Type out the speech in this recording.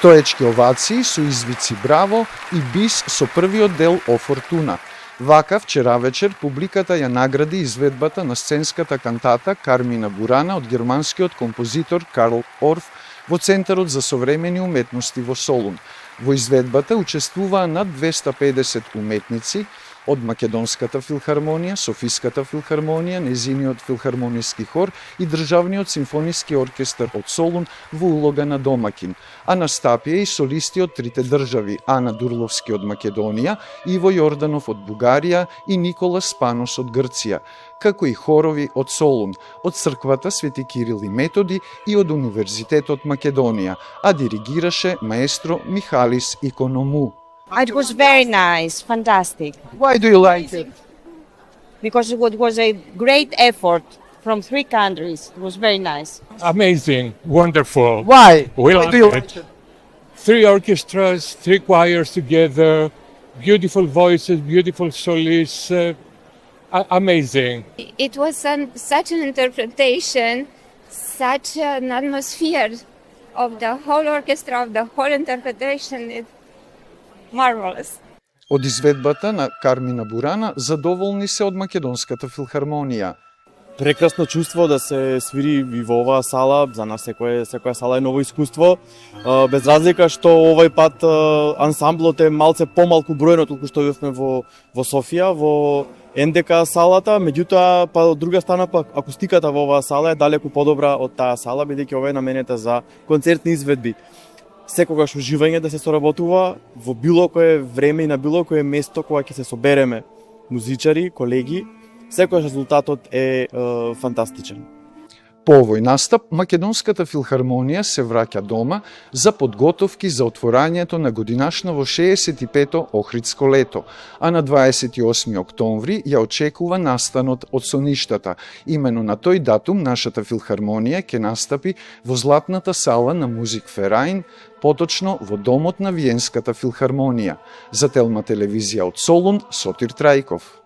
Стоечки овации со извици браво и бис со првиот дел О Фортуна. Вака вчера вечер публиката ја награди изведбата на сценската кантата Кармина Бурана од германскиот композитор Карл Орф во Центарот за современи уметности во Солун. Во изведбата учествуваа над 250 уметници од Македонската филхармонија, Софиската филхармонија, незиниот филхармониски хор и Државниот симфониски оркестар од Солун во улога на домакин, а настапија и солисти од трите држави: Ана Дурловски од Македонија, Иво Јорданов од Бугарија и Никола Спанос од Грција, како и хорови од Солун, од црквата Свети Кирил и Методи и од Универзитетот Македонија, а диригираше маестро Михалис Иконому. It was very nice, fantastic, Why do you like it? because it was a great effort from 3 countries. It was very nice. Amazing, wonderful. Why? We Why loved do you it. like it? 3 orchestras, 3 choirs together, beautiful voices, beautiful solists, amazing. It was such an interpretation, such an atmosphere of the whole orchestra, of the whole interpretation. It's marvelous. Од изведбата на Кармина Бурана задоволни се од Македонската филхармонија. Прекрасно чувство да се свири и во оваа сала. За нас секоја сала е ново искуство. Без разлика што овој пат ансамблот е малце помалку бројно толку што бевме во Софија, во НДК салата, меѓутоа па од друга страна па акустиката во оваа сала е далеку подобра од таа сала, бидејќи ова е наменета за концертни изведби. Секогаш уживање да се соработува во било кое време и на било кое место кога ќе се собереме музичари, колеги, секогаш резултатот е фантастичен. По овој настап, Македонската филхармонија се враќа дома за подготовки за отворањето на годинашново 65-то Охридско лето, а на 28 октомври ја очекува настанот од соништата. Имено на тој датум нашата филхармонија ќе настапи во златната сала на Музик Фераин, поточно во домот на Виенската филхармонија. За Телма телевизија од Солун, Сотир Трајков.